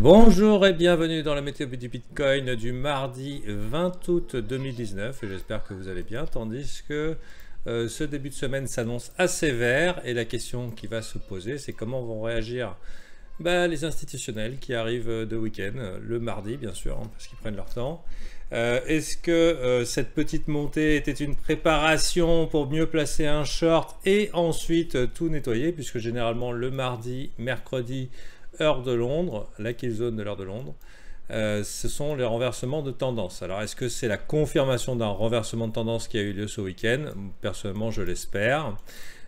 Bonjour et bienvenue dans la météo du Bitcoin du mardi 20 août 2019 et j'espère que vous allez bien tandis que ce début de semaine s'annonce assez vert et la question qui va se poser c'est comment vont réagir les institutionnels qui arrivent de week-end, le mardi bien sûr parce qu'ils prennent leur temps. Est-ce que cette petite montée était une préparation pour mieux placer un short et ensuite tout nettoyer puisque généralement le mardi, mercredi, heure de Londres, la kill zone de l'heure de Londres, ce sont les renversements de tendance. Alors est-ce que c'est la confirmation d'un renversement de tendance qui a eu lieu ce week-end? Personnellement je l'espère.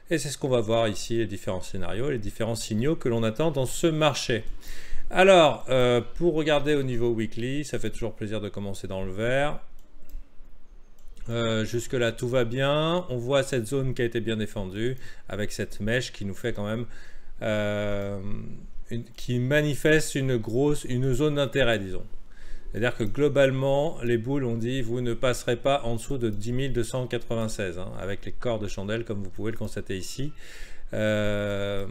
Et c'est ce qu'on va voir ici, les différents scénarios, les différents signaux que l'on attend dans ce marché. Alors, pour regarder au niveau weekly, ça fait toujours plaisir de commencer dans le vert. Jusque là tout va bien, on voit cette zone qui a été bien défendue avec cette mèche qui nous fait quand même qui manifeste une zone d'intérêt, disons. C'est-à-dire que globalement, les boules ont dit vous ne passerez pas en dessous de 10 296, hein, avec les corps de chandelle, comme vous pouvez le constater ici. Voilà,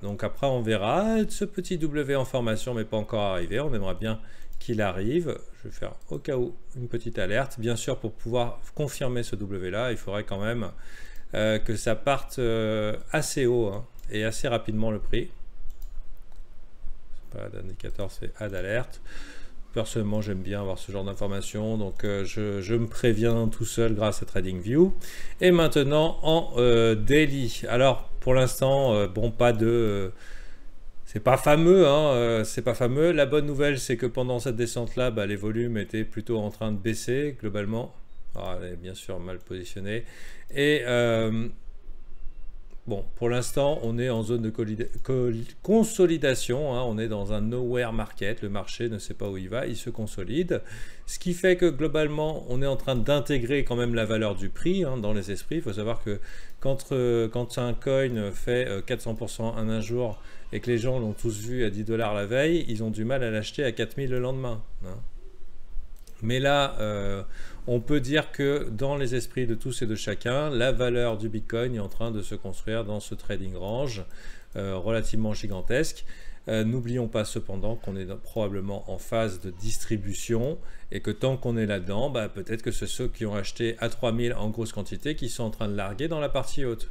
donc après on verra. Ce petit W en formation n'est pas encore arrivé, on aimerait bien qu'il arrive. Je vais faire au cas où une petite alerte. Bien sûr, pour pouvoir confirmer ce W là, il faudrait quand même que ça parte assez haut hein, et assez rapidement le prix. Pas d'indicateur, c'est add alerte. Personnellement, j'aime bien avoir ce genre d'informations, donc je me préviens tout seul grâce à TradingView. Et maintenant en daily. Alors pour l'instant, bon, pas de, c'est pas fameux, hein, c'est pas fameux. La bonne nouvelle, c'est que pendant cette descente-là, les volumes étaient plutôt en train de baisser globalement. Alors, elle est bien sûr mal positionnée et bon, pour l'instant, on est en zone de consolidation, hein, on est dans un nowhere market, le marché ne sait pas où il va, il se consolide, ce qui fait que globalement, on est en train d'intégrer quand même la valeur du prix hein, dans les esprits. Il faut savoir que quand un coin fait 400% en un jour et que les gens l'ont tous vu à 10 $ la veille, ils ont du mal à l'acheter à 4000 le lendemain. Hein. Mais là, on peut dire que dans les esprits de tous et de chacun, la valeur du Bitcoin est en train de se construire dans ce trading range relativement gigantesque. N'oublions pas cependant qu'on est probablement en phase de distribution et que tant qu'on est là-dedans, peut-être que c'est ceux qui ont acheté à 3000 en grosse quantité qui sont en train de larguer dans la partie haute.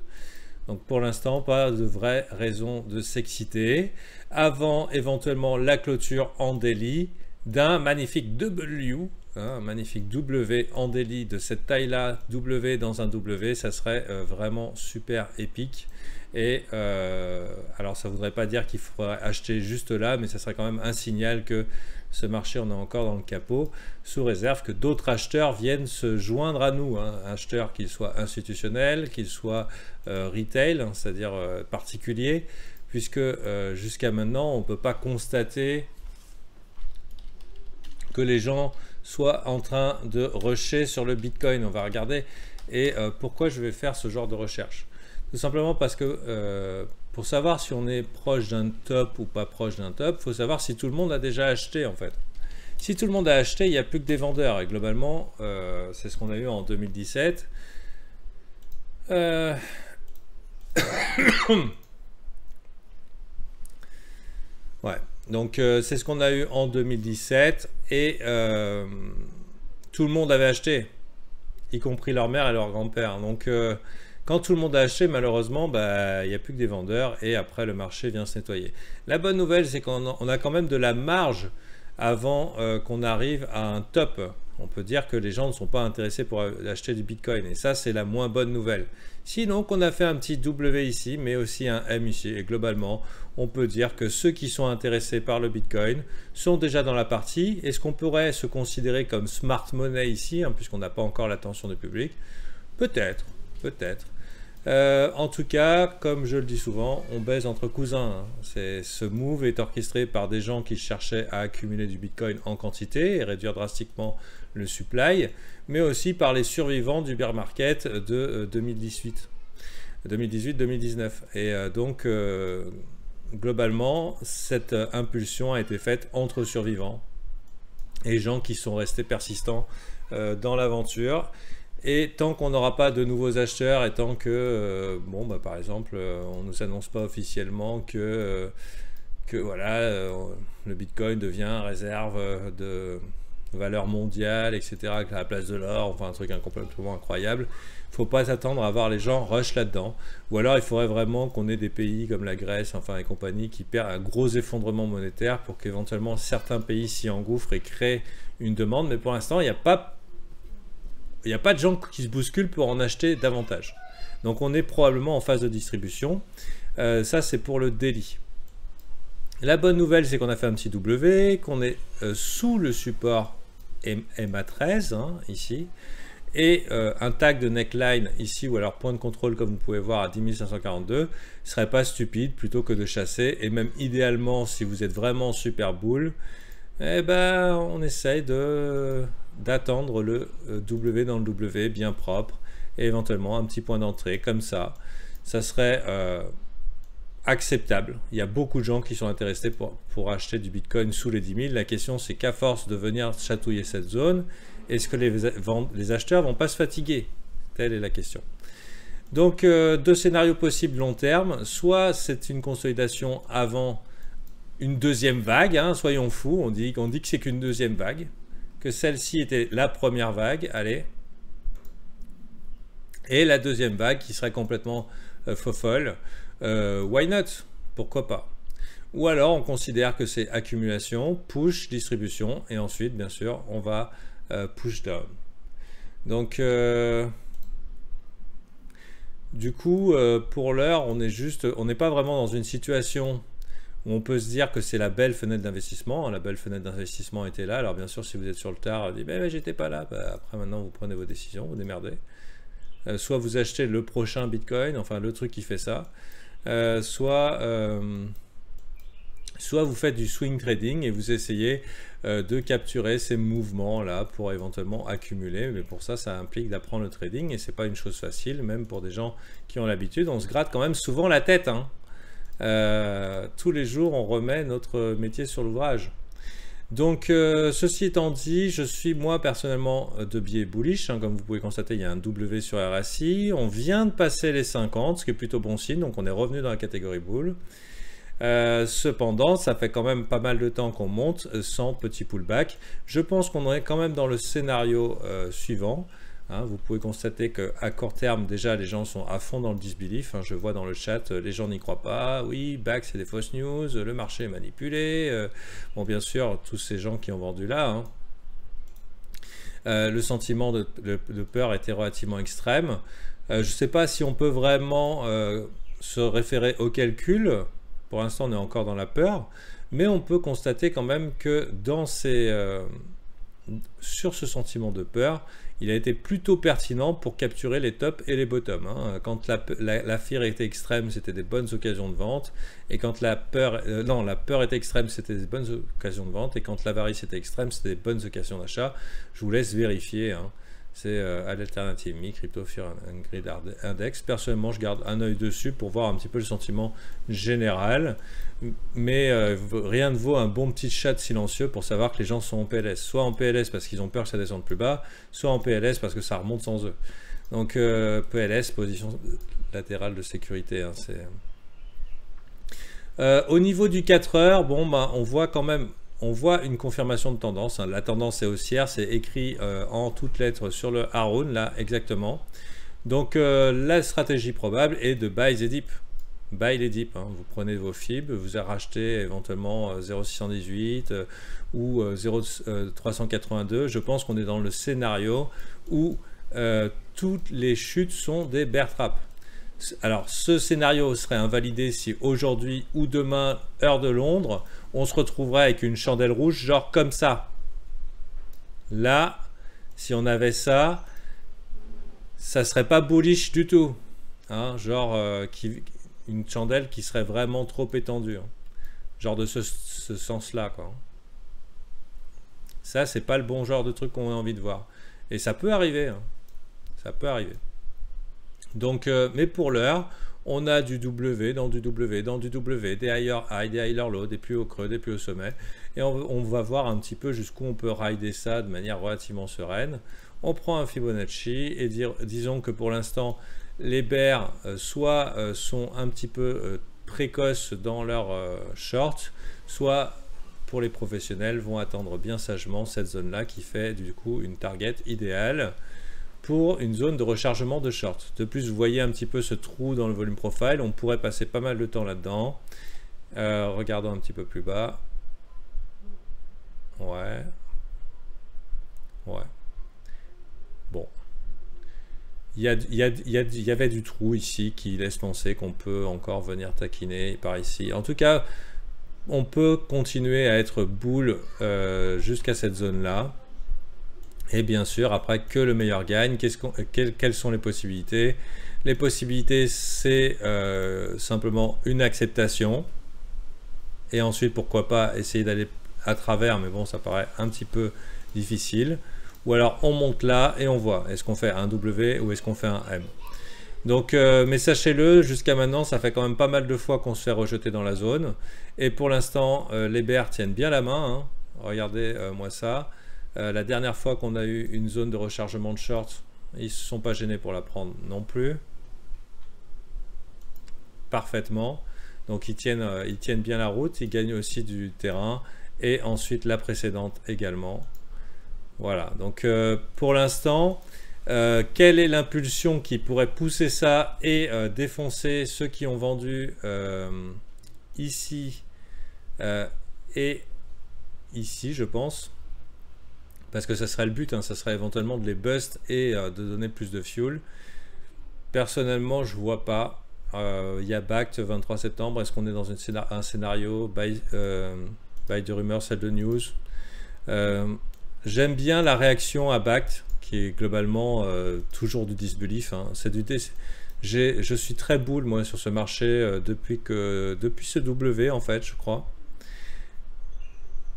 Donc pour l'instant, pas de vraie raison de s'exciter. Avant éventuellement la clôture en daily d'un magnifique W, un magnifique W en daily de cette taille-là, W dans un W, ça serait vraiment super épique. Et alors ça ne voudrait pas dire qu'il faudrait acheter juste là, mais ça serait quand même un signal que ce marché, on est encore dans le capot, sous réserve que d'autres acheteurs viennent se joindre à nous, hein, acheteurs qu'ils soient institutionnels, qu'ils soient retail, hein, c'est-à-dire particuliers, puisque jusqu'à maintenant, on ne peut pas constater que les gens soient en train de rusher sur le Bitcoin. On va regarder. Et pourquoi je vais faire ce genre de recherche? Tout simplement parce que pour savoir si on est proche d'un top ou pas proche d'un top, il faut savoir si tout le monde a déjà acheté en fait. Si tout le monde a acheté, il n'y a plus que des vendeurs. Et globalement, c'est ce qu'on a eu en 2017. Ouais. Donc c'est ce qu'on a eu en 2017 et tout le monde avait acheté, y compris leur mère et leur grand-père. Donc quand tout le monde a acheté, malheureusement, il n'y a plus que des vendeurs et après le marché vient se nettoyer. La bonne nouvelle, c'est qu'on a quand même de la marge avant qu'on arrive à un top. On peut dire que les gens ne sont pas intéressés pour acheter du Bitcoin et ça, c'est la moins bonne nouvelle. Sinon, qu'on a fait un petit W ici, mais aussi un M ici. Et globalement, on peut dire que ceux qui sont intéressés par le Bitcoin sont déjà dans la partie. Est-ce qu'on pourrait se considérer comme smart money ici, hein, puisqu'on n'a pas encore l'attention du public? Peut-être, peut-être. En tout cas, comme je le dis souvent, on baise entre cousins. Hein. Ce move est orchestré par des gens qui cherchaient à accumuler du Bitcoin en quantité et réduire drastiquement le supply, mais aussi par les survivants du bear market de 2018-2019. Et donc, globalement, cette impulsion a été faite entre survivants et gens qui sont restés persistants dans l'aventure. Et tant qu'on n'aura pas de nouveaux acheteurs et tant que, par exemple, on ne nous annonce pas officiellement que que voilà, le Bitcoin devient réserve de valeur mondiale, etc., à la place de l'or, enfin un truc complètement incroyable. Il ne faut pas s'attendre à voir les gens rush là-dedans. Ou alors il faudrait vraiment qu'on ait des pays comme la Grèce, enfin et compagnie, qui perdent un gros effondrement monétaire pour qu'éventuellement certains pays s'y engouffrent et créent une demande. Mais pour l'instant, il n'y a pas de gens qui se bousculent pour en acheter davantage. Donc on est probablement en phase de distribution. Ça, c'est pour le daily. La bonne nouvelle, c'est qu'on a fait un petit W, qu'on est sous le support MA13, hein, ici, et un tag de neckline ici, ou alors point de contrôle, comme vous pouvez voir, à 10 542, serait pas stupide plutôt que de chasser. Et même idéalement, si vous êtes vraiment super bull, eh ben, on essaye d'attendre le W dans le W bien propre, et éventuellement un petit point d'entrée comme ça. Ça serait acceptable. Il y a beaucoup de gens qui sont intéressés pour acheter du Bitcoin sous les 10 000. La question, c'est qu'à force de venir chatouiller cette zone, est-ce que les acheteurs vont pas se fatiguer? Telle est la question. Donc, deux scénarios possibles long terme. Soit c'est une consolidation avant une deuxième vague, hein, soyons fous, on dit que c'est qu'une deuxième vague, que celle-ci était la première vague, allez, et la deuxième vague qui serait complètement fofolle. Why not? Pourquoi pas? Ou alors on considère que c'est accumulation, push, distribution, et ensuite bien sûr on va push down. Donc du coup pour l'heure on n'est pas vraiment dans une situation où on peut se dire que c'est la belle fenêtre d'investissement. La belle fenêtre d'investissement était là. Alors bien sûr si vous êtes sur le tard, dites ben, j'étais pas là. Ben, après maintenant vous prenez vos décisions, vous démerdez. Soit vous achetez le prochain Bitcoin, enfin le truc qui fait ça. Soit vous faites du swing trading et vous essayez de capturer ces mouvements là pour éventuellement accumuler, mais pour ça implique d'apprendre le trading et c'est pas une chose facile, même pour des gens qui ont l'habitude. On se gratte quand même souvent la tête, hein. Tous les jours on remet notre métier sur l'ouvrage. Donc ceci étant dit, je suis moi personnellement de biais bullish, hein, comme vous pouvez constater il y a un W sur RSI, on vient de passer les 50, ce qui est plutôt bon signe, donc on est revenu dans la catégorie bull. Cependant, ça fait quand même pas mal de temps qu'on monte sans petit pullback. Je pense qu'on est quand même dans le scénario suivant. Hein, vous pouvez constater qu'à court terme, déjà, les gens sont à fond dans le disbelief. Hein, je vois dans le chat, les gens n'y croient pas. Oui, back, c'est des fausses news. Le marché est manipulé. Bon, bien sûr, tous ces gens qui ont vendu là. Hein, le sentiment de peur était relativement extrême. Je ne sais pas si on peut vraiment se référer au calcul. Pour l'instant, on est encore dans la peur. Mais on peut constater quand même que sur ce sentiment de peur, il a été plutôt pertinent pour capturer les tops et les bottoms. Hein. Quand la fear était extrême, c'était des bonnes occasions de vente. Et quand la peur était extrême, c'était des bonnes occasions de vente. Et quand l'avarice était extrême, c'était des bonnes occasions d'achat. Je vous laisse vérifier. Hein. C'est à l'alternative Mi, Crypto Fear and Greed Index. Personnellement, je garde un œil dessus pour voir un petit peu le sentiment général. Mais rien ne vaut un bon petit chat silencieux pour savoir que les gens sont en PLS. Soit en PLS parce qu'ils ont peur que ça descende plus bas, soit en PLS parce que ça remonte sans eux. Donc PLS, position latérale de sécurité. Hein, au niveau du 4 heures, bon, bah, on voit quand même... On voit une confirmation de tendance. Hein. La tendance est haussière, c'est écrit en toutes lettres sur le Haroun, là, exactement. Donc, la stratégie probable est de buy the dip. Buy les dips. Hein. Vous prenez vos FIB, vous rachetez éventuellement 0,618 ou 0,382. Je pense qu'on est dans le scénario où toutes les chutes sont des bear traps. Alors, ce scénario serait invalidé si aujourd'hui ou demain, heure de Londres, on se retrouverait avec une chandelle rouge, genre comme ça. Là, si on avait ça, ça serait pas bullish du tout. Hein, genre, une chandelle qui serait vraiment trop étendue. Hein. Genre de ce sens-là, quoi. Ça, c'est pas le bon genre de truc qu'on a envie de voir. Et ça peut arriver. Hein. Ça peut arriver. Donc, mais pour l'heure, on a du W dans du W, dans du W, des higher high, des higher low, des plus hauts creux, des plus hauts sommets. Et on va voir un petit peu jusqu'où on peut rider ça de manière relativement sereine. On prend un Fibonacci et disons que pour l'instant, les bears soit sont un petit peu précoces dans leur short, soit pour les professionnels vont attendre bien sagement cette zone-là qui fait du coup une target idéale pour une zone de rechargement de short. De plus, vous voyez un petit peu ce trou dans le volume profile, on pourrait passer pas mal de temps là-dedans. Regardons un petit peu plus bas. Ouais. Bon. Il y avait du trou ici qui laisse penser qu'on peut encore venir taquiner par ici. En tout cas, on peut continuer à être bull jusqu'à cette zone-là. Et bien sûr, après que le meilleur gagne, quelles sont les possibilités? Les possibilités, c'est simplement une acceptation. Et ensuite, pourquoi pas essayer d'aller à travers, mais bon, ça paraît un petit peu difficile. Ou alors, on monte là et on voit. Est-ce qu'on fait un W ou est-ce qu'on fait un M? Donc, mais sachez-le, jusqu'à maintenant, ça fait quand même pas mal de fois qu'on se fait rejeter dans la zone. Et pour l'instant, les bears tiennent bien la main. Hein. Regardez-moi ça. La dernière fois qu'on a eu une zone de rechargement de short, ils ne se sont pas gênés pour la prendre non plus. Parfaitement. Donc ils tiennent bien la route, ils gagnent aussi du terrain. Et ensuite la précédente également. Voilà, donc pour l'instant, quelle est l'impulsion qui pourrait pousser ça et défoncer ceux qui ont vendu ici et ici, je pense. Parce que ça serait le but, hein, ça serait éventuellement de les bust et de donner plus de fuel. Personnellement, je vois pas. Il y a Backed 23 septembre. Est-ce qu'on est dans un scénario buy the rumor, sell the news? J'aime bien la réaction à Backed, qui est globalement toujours du disbelief. Hein. Je suis très bull moi sur ce marché depuis ce W en fait, je crois.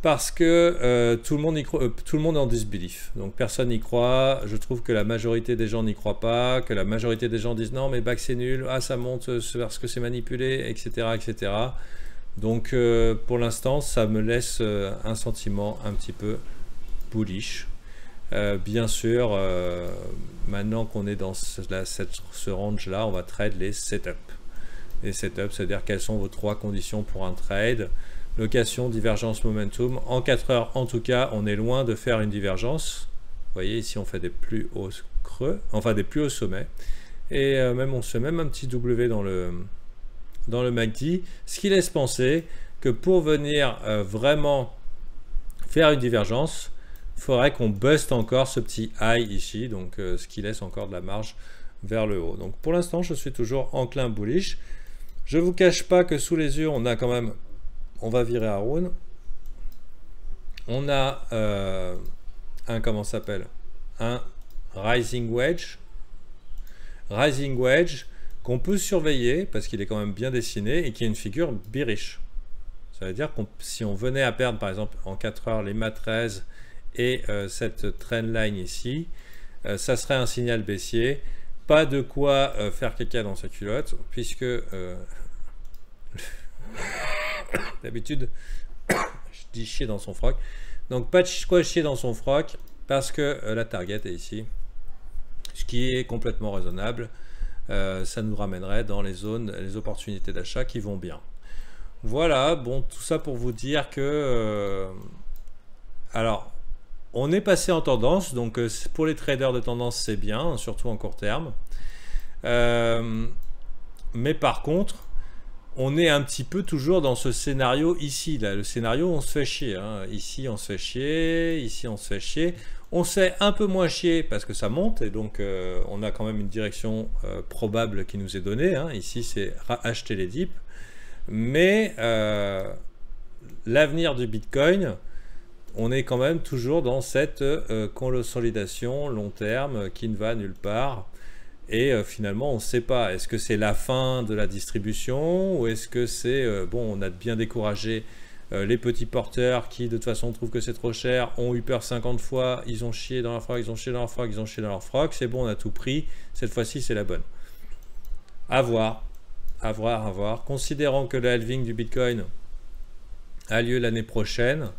Parce que tout le monde est en disbelief. Donc personne n'y croit. Je trouve que la majorité des gens n'y croient pas. Que la majorité des gens disent non mais Backed c'est nul. Ah ça monte parce que c'est manipulé, etc. etc. Donc pour l'instant ça me laisse un sentiment un petit peu bullish. Bien sûr, maintenant qu'on est dans ce range là, on va trade les setups. Les setups, c'est-à-dire quelles sont vos 3 conditions pour un trade. Location, divergence, momentum. En 4 heures, en tout cas, on est loin de faire une divergence. Vous voyez, ici, on fait des plus hauts creux, enfin des plus hauts sommets. Et même, on se fait même un petit W dans le MACD, ce qui laisse penser que pour venir vraiment faire une divergence, il faudrait qu'on buste encore ce petit high ici, donc ce qui laisse encore de la marge vers le haut. Donc pour l'instant, je suis toujours enclin bullish. Je ne vous cache pas que sous les yeux, on a quand même... On va virer Haroun. On a un rising wedge. Rising wedge qu'on peut surveiller parce qu'il est quand même bien dessiné et qui est une figure bearish. Ça veut dire que si on venait à perdre par exemple en 4 heures les MA13 et cette trendline ici, ça serait un signal baissier. Pas de quoi faire caca dans sa culotte puisque d'habitude je dis chier dans son froc, donc pas de quoi chier dans son froc parce que la target est ici, ce qui est complètement raisonnable. Ça nous ramènerait dans les zones, les opportunités d'achat qui vont bien. Voilà, bon, tout ça pour vous dire que alors on est passé en tendance, donc pour les traders de tendance c'est bien, surtout en court terme, mais par contre on est un petit peu toujours dans ce scénario ici, là, le scénario où on se fait chier. Hein. Ici, on se fait chier. Ici, on se fait chier. On se fait un peu moins chier parce que ça monte et donc on a quand même une direction probable qui nous est donnée. Hein. Ici, c'est acheter les dips. Mais l'avenir du Bitcoin, on est quand même toujours dans cette consolidation long terme qui ne va nulle part. Et finalement, on ne sait pas. Est-ce que c'est la fin de la distribution ou est-ce que c'est... bon, on a bien découragé les petits porteurs qui, de toute façon, trouvent que c'est trop cher, ont eu peur 50 fois, ils ont chié dans leur froc, ils ont chié dans leur froc, ils ont chié dans leur froc. C'est bon, on a tout pris. Cette fois-ci, c'est la bonne. À voir. À voir, à voir. Considérant que le halving du Bitcoin a lieu l'année prochaine,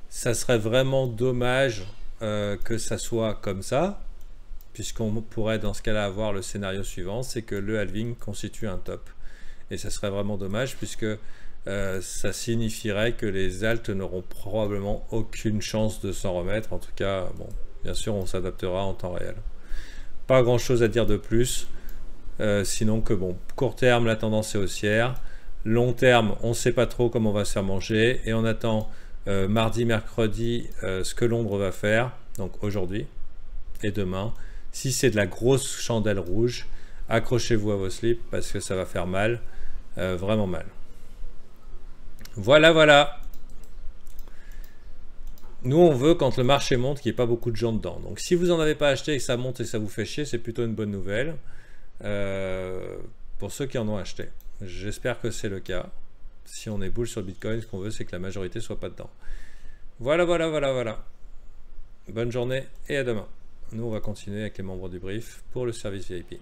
ça serait vraiment dommage que ça soit comme ça. Puisqu'on pourrait dans ce cas-là avoir le scénario suivant, c'est que le halving constitue un top. et ça serait vraiment dommage puisque ça signifierait que les alts n'auront probablement aucune chance de s'en remettre. En tout cas, bon, bien sûr, on s'adaptera en temps réel. Pas grand chose à dire de plus, sinon que bon, court terme, la tendance est haussière. Long terme, on ne sait pas trop comment on va se faire manger et on attend mardi, mercredi ce que Londres va faire, donc aujourd'hui et demain. Si c'est de la grosse chandelle rouge, accrochez-vous à vos slips parce que ça va faire mal, vraiment mal. Voilà, voilà. Nous, on veut quand le marché monte qu'il n'y ait pas beaucoup de gens dedans. Donc si vous n'en avez pas acheté et que ça monte et ça vous fait chier, c'est plutôt une bonne nouvelle pour ceux qui en ont acheté. J'espère que c'est le cas. Si on est bull sur Bitcoin, ce qu'on veut, c'est que la majorité ne soit pas dedans. Voilà, voilà, voilà, voilà. Bonne journée et à demain. Nous, on va continuer avec les membres du brief pour le service VIP.